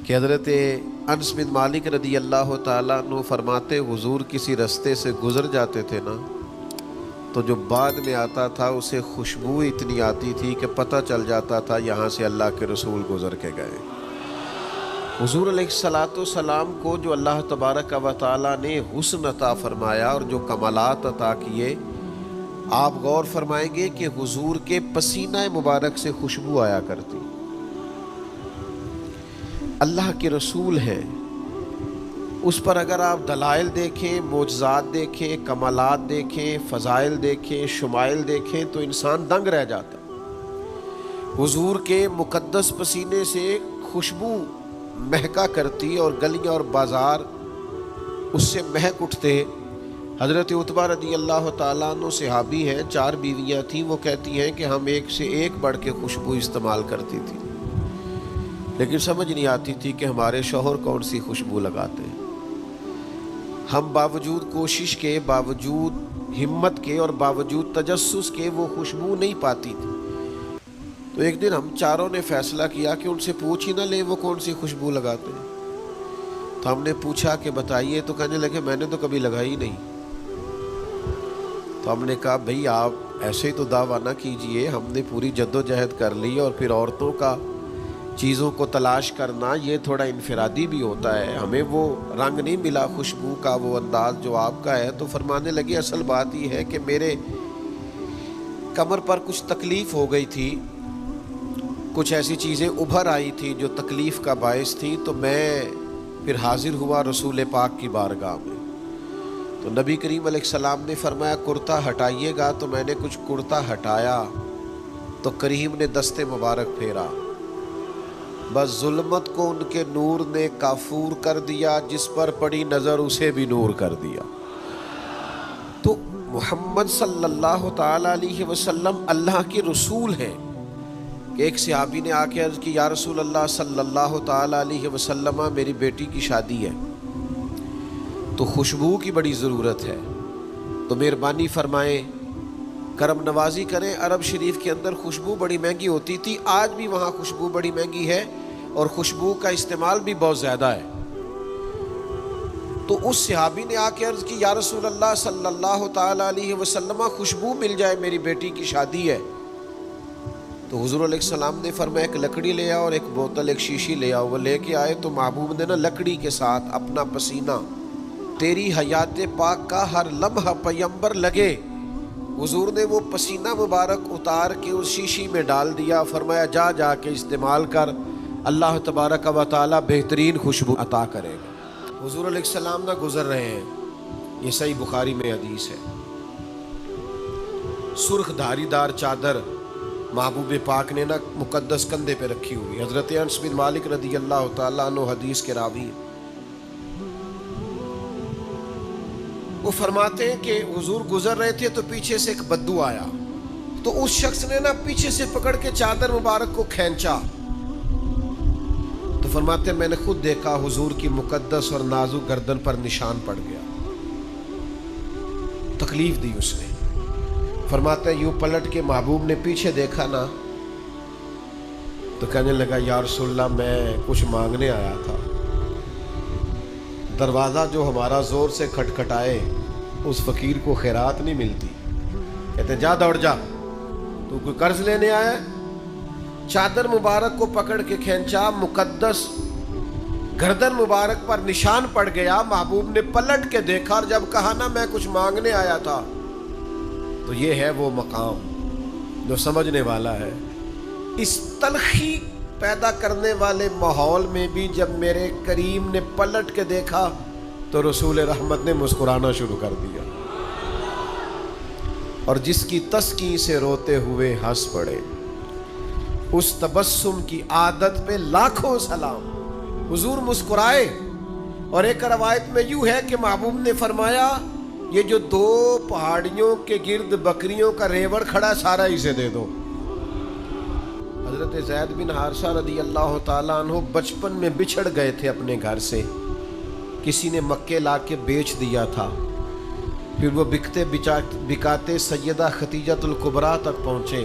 کہ حضرت انس بن مالک رضی اللہ تعالیٰ عنہ فرماتے حضور کسی رستے سے گزر جاتے تھے نا تو جو بعد میں آتا تھا اسے خوشبو اتنی آتی تھی کہ پتہ چل جاتا تھا یہاں سے اللہ کے رسول گزر کے گئے۔ حضور علیہ السلام کو جو اللہ تبارک و تعالیٰ نے حسن عطا فرمایا اور جو کمالات عطا کیے، آپ غور فرمائیں گے کہ حضور کے پسینہ مبارک سے خوشبو آیا کرتی۔ اللہ کے رسول ہیں، اس پر اگر آپ دلائل دیکھیں، معجزات دیکھیں، کمالات دیکھیں، فضائل دیکھیں، شمائل دیکھیں تو انسان دنگ رہ جاتا۔ حضور کے مقدس پسینے سے خوشبو مہکا کرتی اور گلیاں اور بازار اس سے مہک اٹھتے۔ حضرت عتبہ رضی اللہ تعالیٰ عنہ صحابی ہیں، 4 بیویاں تھیں، وہ کہتی ہیں کہ ہم ایک سے ایک بڑھ کے خوشبو استعمال کرتی تھی، لیکن سمجھ نہیں آتی تھی کہ ہمارے شوہر کون سی خوشبو لگاتے ہیں۔ ہم باوجود کوشش کے، باوجود ہمت کے اور باوجود تجسس کے وہ خوشبو نہیں پاتی تھی۔ تو ایک دن ہم چاروں نے فیصلہ کیا کہ ان سے پوچھ ہی نہ لیں وہ کون سی خوشبو لگاتے ہیں۔ تو ہم نے پوچھا کہ بتائیے، تو کہنے لگے میں نے تو کبھی لگائی نہیں۔ تو ہم نے کہا بھئی آپ ایسے ہی تو دعویٰ نہ کیجئے، ہم نے پوری جد و جہد کر لی اور پھر عورتوں کا چیزوں کو تلاش کرنا یہ تھوڑا انفرادی بھی ہوتا ہے، ہمیں وہ رنگ نہیں ملا خوشبو کا، وہ انداز جو آپ کا ہے۔ تو فرمانے لگے اصل بات یہ ہے کہ میرے کمر پر کچھ تکلیف ہو گئی تھی، کچھ ایسی چیزیں ابھر آئی تھی جو تکلیف کا باعث تھی، تو میں پھر حاضر ہوا رسول پاک کی بارگاہ میں۔ تو نبی کریم علیہ السلام نے فرمایا کرتا ہٹائیے گا، تو میں نے کچھ کرتا ہٹایا تو کریم نے دست مبارک پھیرا، بس ظلمت کو ان کے نور نے کافور کر دیا، جس پر پڑی نظر اسے بھی نور کر دیا۔ تو محمد صلی اللہ تعالیٰ علیہ وسلم اللہ کے رسول ہیں۔ ایک صحابی نے آ کے عرض کی یا رسول اللہ صلی اللہ تعالیٰ علیہ وسلم میری بیٹی کی شادی ہے تو خوشبو کی بڑی ضرورت ہے، تو مہربانی فرمائیں، کرم نوازی کریں۔ عرب شریف کے اندر خوشبو بڑی مہنگی ہوتی تھی، آج بھی وہاں خوشبو بڑی مہنگی ہے اور خوشبو کا استعمال بھی بہت زیادہ ہے۔ تو اس صحابی نے آ کے عرض کی یا رسول اللہ صلی اللہ تعالیٰ علیہ وسلم خوشبو مل جائے، میری بیٹی کی شادی ہے۔ تو حضور علیہ السلام نے فرمایا ایک لکڑی لے آؤ اور ایک بوتل، ایک شیشی لے آؤ۔ وہ لے کے آئے تو محبوب نے نا لکڑی کے ساتھ اپنا پسینہ، تیری حیات پاک کا ہر لمحہ پیمبر لگے، حضور نے وہ پسینہ مبارک اتار کے اس شیشی میں ڈال دیا، فرمایا جا جا کے استعمال کر، اللہ تبارک و تعالیٰ بہترین خوشبو عطا کرے گا۔ حضور علیہ السلام نہ گزر رہے ہیں، یہ صحیح بخاری میں حدیث ہے۔ سرخ دھاری دار چادر محبوب پاک نے نا مقدس کندھے پہ رکھی ہوئی، حضرت انس بن مالک رضی اللہ تعالیٰ عنہ حدیث کے راوی، وہ فرماتے ہیں کہ حضور گزر رہے تھے تو پیچھے سے ایک بدو آیا، تو اس شخص نے نا پیچھے سے پکڑ کے چادر مبارک کو کھینچا۔ تو فرماتے ہیں میں نے خود دیکھا حضور کی مقدس اور نازک گردن پر نشان پڑ گیا، تکلیف دی اس نے۔ فرماتے ہیں یوں پلٹ کے محبوب نے پیچھے دیکھا نا تو کہنے لگا یا رسول اللہ میں کچھ مانگنے آیا تھا، دروازہ جو ہمارا زور سے کھٹکھٹائے اس فقیر کو خیرات نہیں ملتی، کہتے جا دوڑ جا، تو کوئی قرض لینے آیا ہے؟ چادر مبارک کو پکڑ کے کھینچا، مقدس گردن مبارک پر نشان پڑ گیا۔ محبوب نے پلٹ کے دیکھا اور جب کہا نا میں کچھ مانگنے آیا تھا، تو یہ ہے وہ مقام جو سمجھنے والا ہے۔ اس تلخی پیدا کرنے والے ماحول میں بھی جب میرے کریم نے پلٹ کے دیکھا تو رسول رحمت نے مسکرانا شروع کر دیا، اور جس کی تسکین سے روتے ہوئے ہنس پڑے، اس تبسم کی عادت پہ لاکھوں سلام۔ حضور مسکرائے، اور ایک روایت میں یوں ہے کہ محبوب نے فرمایا یہ جو 2 پہاڑیوں کے گرد بکریوں کا ریوڑ کھڑا سارا اسے دے دو۔ حضرت زید بن حارثہ رضی اللہ تعالیٰ عنہ بچپن میں بچھڑ گئے تھے اپنے گھر سے، کسی نے مکے لا کے بیچ دیا تھا، پھر وہ بکتے بکاتے سیدہ خدیجۃ الکبریٰ تک پہنچے۔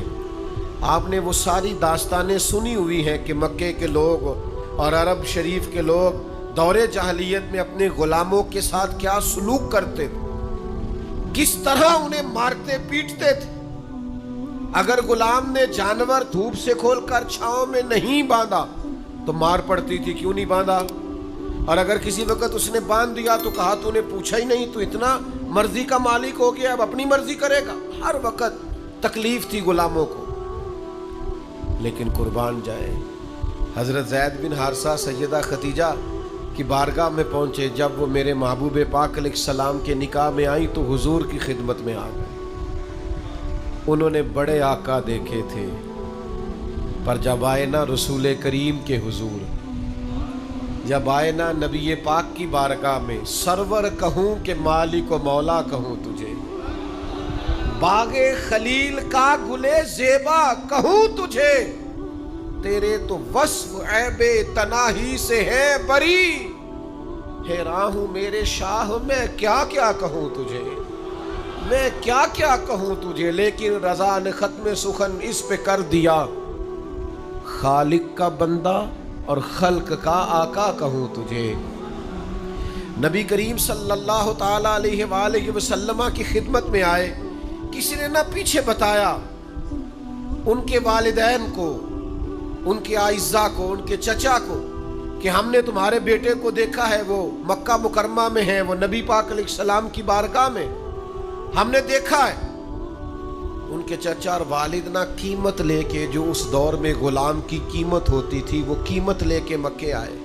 آپ نے وہ ساری داستانیں سنی ہوئی ہیں کہ مکے کے لوگ اور عرب شریف کے لوگ دور جاہلیت میں اپنے غلاموں کے ساتھ کیا سلوک کرتے تھے، کس طرح انہیں مارتے پیٹتے تھے۔ اگر غلام نے جانور دھوپ سے کھول کر چھاؤں میں نہیں باندھا تو مار پڑتی تھی، کیوں نہیں باندھا؟ اور اگر کسی وقت اس نے باندھ دیا تو کہا تو نے پوچھا ہی نہیں، تو اتنا مرضی کا مالک ہو گیا، اب اپنی مرضی کرے گا۔ ہر وقت تکلیف تھی غلاموں کو۔ لیکن قربان جائے، حضرت زید بن حارثہ سیدہ خدیجہ کی بارگاہ میں پہنچے، جب وہ میرے محبوب پاک علیہ السلام کے نکاح میں آئیں تو حضور کی خدمت میں آ گئے۔ انہوں نے بڑے آقا دیکھے تھے، پر جب آئے نا رسول کریم کے حضور، جب آئے نا نبی پاک کی بارگاہ میں، سرور کہوں کہ مالک و مولا کہوں تجھے، باغ خلیل کا گلے زیبا کہوں تجھے، تیرے تو وصف عیب تناہی سے ہے بری، حیران ہوں میرے شاہ میں کیا کیا کہوں تجھے، میں کیا کیا کہوں تجھے، لیکن رضا نے ختم سخن اس پہ کر دیا، خالق کا بندہ اور خلق کا آقا کہوں تجھے۔ نبی کریم صلی اللہ تعالی علیہ وآلہ وسلم کی خدمت میں آئے، کسی نے نہ پیچھے بتایا ان کے والدین کو، ان کے اعزاء کو، ان کے چچا کو، کہ ہم نے تمہارے بیٹے کو دیکھا ہے، وہ مکہ مکرمہ میں ہے، وہ نبی پاک علیہ السلام کی بارگاہ میں ہم نے دیکھا ہے۔ ان کے چچا اور والد نہ قیمت لے کے، جو اس دور میں غلام کی قیمت ہوتی تھی، وہ قیمت لے کے مکے آئے۔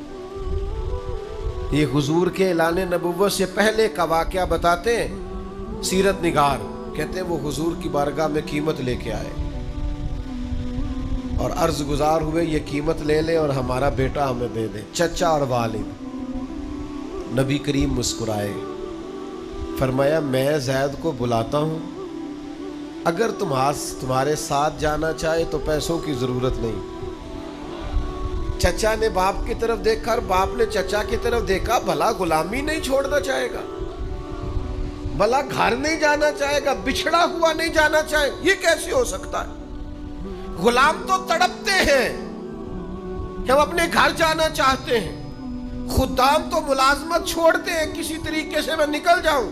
یہ حضور کے اعلان نبوت سے پہلے کا واقعہ بتاتے ہیں سیرت نگار، کہتے ہیں وہ حضور کی بارگاہ میں قیمت لے کے آئے اور عرض گزار ہوئے، یہ قیمت لے لے اور ہمارا بیٹا ہمیں دے دے۔ چچا اور والد۔ نبی کریم مسکرائے، فرمایا میں زید کو بلاتا ہوں، اگر تمہارے ساتھ جانا چاہے تو پیسوں کی ضرورت نہیں۔ چچا نے باپ کی طرف دیکھا اور باپ نے چچا کی طرف دیکھا، بھلا غلامی نہیں چھوڑنا چاہے گا، بھلا گھر نہیں جانا چاہے گا، بچھڑا ہوا نہیں جانا چاہے، یہ کیسے ہو سکتا ہے؟ غلام تو تڑپتے ہیں کہ ہم اپنے گھر جانا چاہتے ہیں، خدام تو ملازمت چھوڑتے ہیں، کسی طریقے سے میں نکل جاؤں۔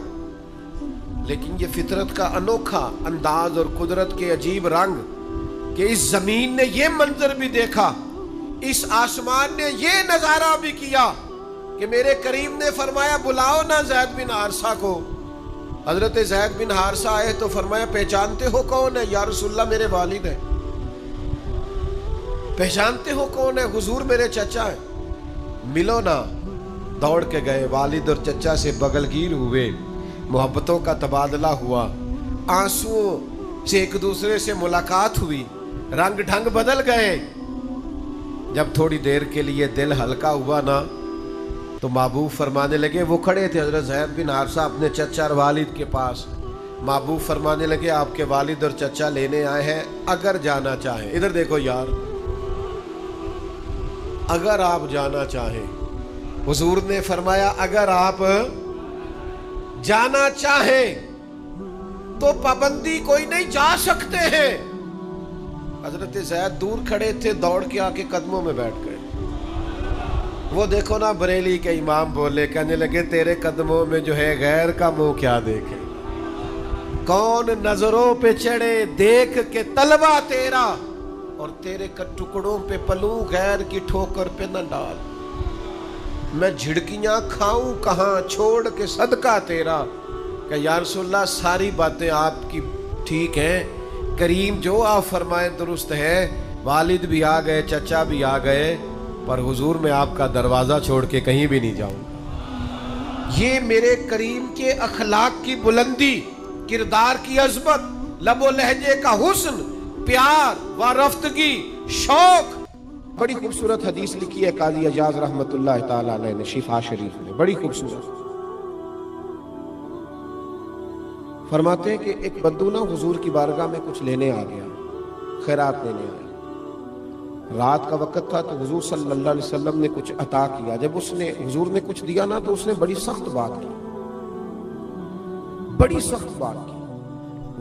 لیکن یہ فطرت کا انوکھا انداز اور قدرت کے عجیب رنگ کہ اس زمین نے یہ منظر بھی دیکھا، اس آسمان نے یہ نظارہ بھی کیا کہ میرے کریم نے فرمایا بلاؤ نا زید بن حارثہ کو۔ حضرت زید بن حارثہ آئے تو فرمایا پہچانتے ہو کون ہے؟ یا رسول اللہ میرے والد ہیں۔ پہچانتے ہو کون ہے؟ حضور میرے چچا ہیں۔ ملو نا۔ دوڑ کے گئے، والد اور چچا سے بغل گیر ہوئے، محبتوں کا تبادلہ ہوا، آنسوؤں سے ایک دوسرے سے ملاقات ہوئی، رنگ ڈھنگ بدل گئے۔ جب تھوڑی دیر کے لیے دل ہلکا ہوا نا تو محبوب فرمانے لگے، وہ کھڑے تھے حضرت زید بن حارثہ اپنے چچا اور والد کے پاس، محبوب فرمانے لگے آپ کے والد اور چچا لینے آئے ہیں، اگر جانا چاہیں۔ ادھر دیکھو یار، اگر آپ جانا چاہیں، حضور نے فرمایا اگر آپ جانا چاہیں تو پابندی کوئی نہیں، جا سکتے ہیں۔ حضرت زید دور کھڑے تھے، دوڑ کے آ کے قدموں میں بیٹھ گئے۔ وہ دیکھو نا بریلی کے امام بولے، کہنے لگے تیرے قدموں میں جو ہے غیر کا منہ کیا دیکھے، کون نظروں پہ چڑھے دیکھ کے طلبہ تیرا، اور تیرے ٹکڑوں پہ پلوں غیر کی ٹھوکر پہ نہ ڈال، میں جھڑکیاں کھاؤں کہاں چھوڑ کے صدقہ تیرا۔ کہ یا رسول اللہ ساری باتیں آپ کی ٹھیک ہیں، کریم جو آپ فرمائیں درست ہے، والد بھی آ گئے، چچا بھی آ گئے، پر حضور میں آپ کا دروازہ چھوڑ کے کہیں بھی نہیں جاؤں گا۔ یہ میرے کریم کے اخلاق کی بلندی، کردار کی عظمت، لب و لہجے کا حسن، پیار و رفتگی، شوق۔ بڑی خوبصورت حدیث لکھی ہے قاضی اجاز رحمت اللہ تعالی علیہ نے شفا شریف میں، بڑی خوبصورت۔ فرماتے ہیں کہ ایک بندو نا حضور کی بارگاہ میں کچھ لینے آ گیا، خیرات لینے آیا، رات کا وقت تھا تو حضور صلی اللہ علیہ وسلم نے کچھ عطا کیا۔ جب حضور نے کچھ دیا نا تو اس نے بڑی سخت بات کی، بڑی سخت بات کی۔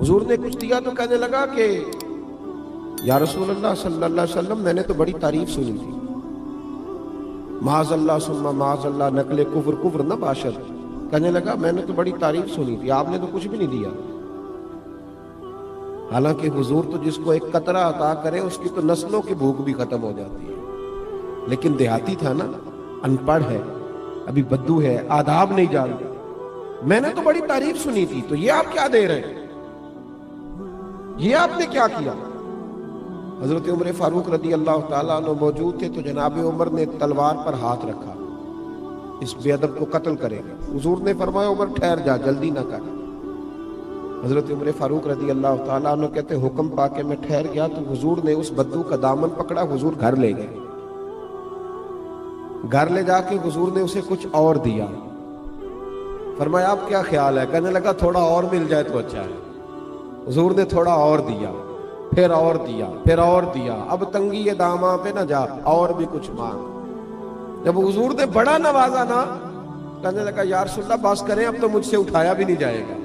حضور نے کچھ دیا تو کہنے لگا کہ یا رسول اللہ صلی اللہ علیہ وسلم میں نے تو بڑی تعریف سنی تھی، معاذ اللہ ثم معاذ اللہ نقل کفر کفر نہ باشد. کہنے لگا میں نے تو بڑی تعریف سنی تھی، آپ نے تو کچھ بھی نہیں دیا. حالانکہ حضور تو جس کو ایک قطرہ عطا کرے اس کی تو نسلوں کی بھوک بھی ختم ہو جاتی ہے. لیکن دیہاتی تھا نا، ان پڑھ ہے، ابھی بدو ہے، آداب نہیں جانتا. میں نے تو بڑی تعریف سنی تھی، تو یہ آپ کیا دے رہے ہیں؟ یہ آپ نے کیا کیا؟ حضرت عمر فاروق رضی اللہ تعالیٰ عنہ موجود تھے، تو جناب عمر نے تلوار پر ہاتھ رکھا، اس بے ادب کو قتل کرے گا. حضور نے فرمایا عمر ٹھہر جا، جلدی نہ کر. حضرت عمر فاروق رضی اللہ تعالیٰ عنہ کہتے حکم پا کے میں ٹھہر گیا تو حضور نے اس بدو کا دامن پکڑا، حضور گھر لے گئے. گھر لے جا کے حضور نے اسے کچھ اور دیا. فرمایا آپ کیا خیال ہے؟ کہنے لگا تھوڑا اور مل جائے تو اچھا ہے. حضور نے تھوڑا اور دیا، پھر اور دیا، پھر اور دیا. اب تنگی داماں پہ نہ جا، اور بھی کچھ مانگ. جب حضور نے بڑا نوازا نا، کہنے لگا یا رسول اللہ بس کریں، اب تو مجھ سے اٹھایا بھی نہیں جائے گا،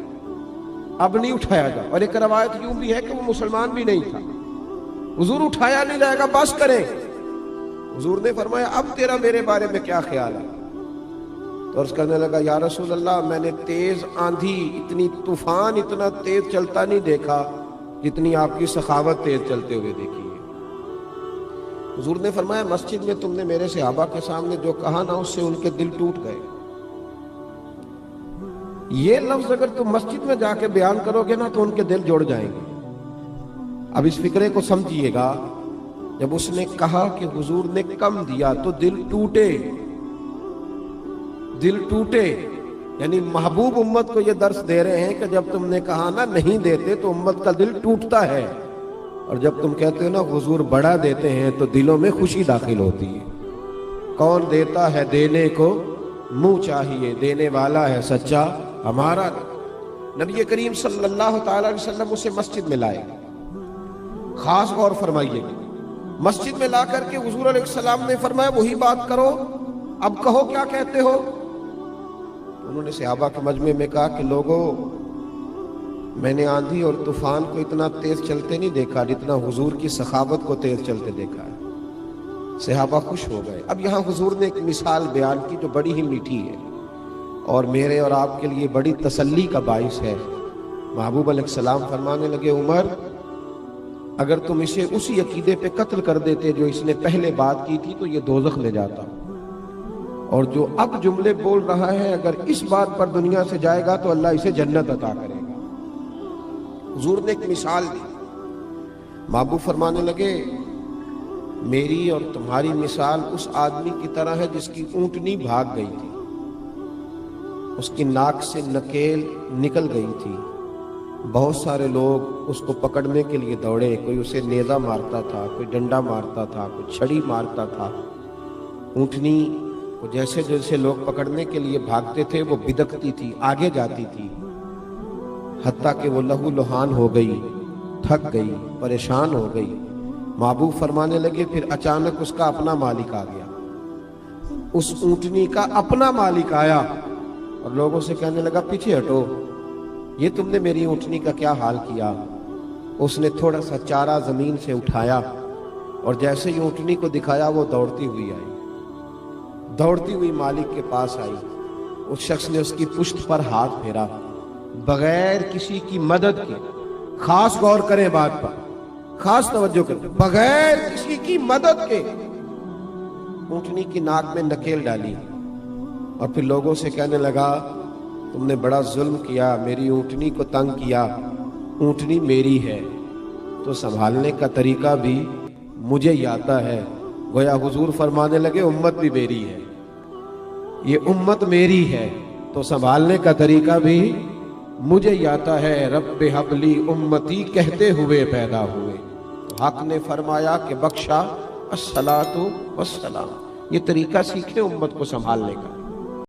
اب نہیں اٹھایا جا. اور ایک روایت یوں بھی ہے کہ وہ مسلمان بھی نہیں تھا. حضور اٹھایا نہیں جائے گا، بس کریں. حضور نے فرمایا اب تیرا میرے بارے میں کیا خیال ہے؟ تو عرض کرنے لگا یا رسول اللہ میں نے تیز آندھی، اتنی طوفان اتنا تیز چلتا نہیں دیکھا جتنی آپ کی سخاوت تیز چلتے ہوئے دیکھی ہے. حضور نے فرمایا مسجد میں تم نے میرے صحابہ کے سامنے جو کہا نا، اس سے ان کے دل ٹوٹ گئے. یہ لفظ اگر تم مسجد میں جا کے بیان کرو گے نا تو ان کے دل جوڑ جائیں گے. اب اس فکرے کو سمجھیے گا، جب اس نے کہا کہ حضور نے کم دیا تو دل ٹوٹے، دل ٹوٹے. یعنی محبوب امت کو یہ درس دے رہے ہیں کہ جب تم نے کہا نا نہیں دیتے تو امت کا دل ٹوٹتا ہے، اور جب تم کہتے ہو نا حضور بڑا دیتے ہیں تو دلوں میں خوشی داخل ہوتی ہے. کون دیتا ہے دینے کو منہ چاہیے، دینے والا ہے سچا ہمارا. نبی کریم صلی اللہ تعالی علیہ وسلم اسے مسجد میں لائے. خاص غور فرمائیے، مسجد میں لا کر کے حضور علیہ السلام نے فرمایا وہی بات کرو، اب کہو کیا کہتے ہو. انہوں نے صحابہ کے مجمع میں کہا کہ لوگوں، میں نے آندھی اور طوفان کو اتنا تیز چلتے نہیں دیکھا جتنا حضور کی سخاوت کو تیز چلتے دیکھا ہے. صحابہ خوش ہو گئے. اب یہاں حضور نے ایک مثال بیان کی جو بڑی ہی میٹھی ہے اور میرے اور آپ کے لیے بڑی تسلی کا باعث ہے. محبوب علیہ السلام فرمانے لگے عمر اگر تم اسے اسی عقیدے پہ قتل کر دیتے جو اس نے پہلے بات کی تھی تو یہ دوزخ لے جاتا، اور جو اب جملے بول رہا ہے اگر اس بات پر دنیا سے جائے گا تو اللہ اسے جنت عطا کرے گا. حضور نے ایک مثال دی. محبوب فرمانے لگے میری اور تمہاری مثال اس آدمی کی طرح ہے جس کی اونٹنی بھاگ گئی تھی، اس کی ناک سے نکیل نکل گئی تھی. بہت سارے لوگ اس کو پکڑنے کے لیے دوڑے، کوئی اسے نیزہ مارتا تھا، کوئی ڈنڈا مارتا تھا، کوئی چھڑی مارتا تھا. اونٹنی کو جیسے جیسے لوگ پکڑنے کے لیے بھاگتے تھے وہ بدکتی تھی، آگے جاتی تھی، حتیٰ کہ وہ لہو لہان ہو گئی، تھک گئی، پریشان ہو گئی. محبوب فرمانے لگے پھر اچانک اس کا اپنا مالک آ گیا. اس اونٹنی کا اپنا مالک آیا اور لوگوں سے کہنے لگا پیچھے ہٹو، یہ تم نے میری اونٹنی کا کیا حال کیا. اس نے تھوڑا سا چارہ زمین سے اٹھایا اور جیسے ہی اونٹنی کو دکھایا وہ دوڑتی ہوئی آئی، دوڑتی ہوئی مالک کے پاس آئی. اس شخص نے اس کی پشت پر ہاتھ پھیرا بغیر کسی کی مدد کے. خاص غور کریں بات پر، خاص توجہ کریں، بغیر کسی کی مدد کے اونٹنی کی ناک میں نکیل ڈالی اور پھر لوگوں سے کہنے لگا تم نے بڑا ظلم کیا، میری اونٹنی کو تنگ کیا، اونٹنی میری ہے تو سنبھالنے کا طریقہ بھی مجھے ہی آتا ہے. گویا حضور فرمانے لگے امت بھی میری ہے، یہ امت میری ہے تو سنبھالنے کا طریقہ بھی مجھے ہی آتا ہے. رب حبلی امتی کہتے ہوئے پیدا ہوئے. حق نے فرمایا کہ بخشا الصلاۃ والسلام. یہ طریقہ سیکھیں امت کو سنبھالنے کا.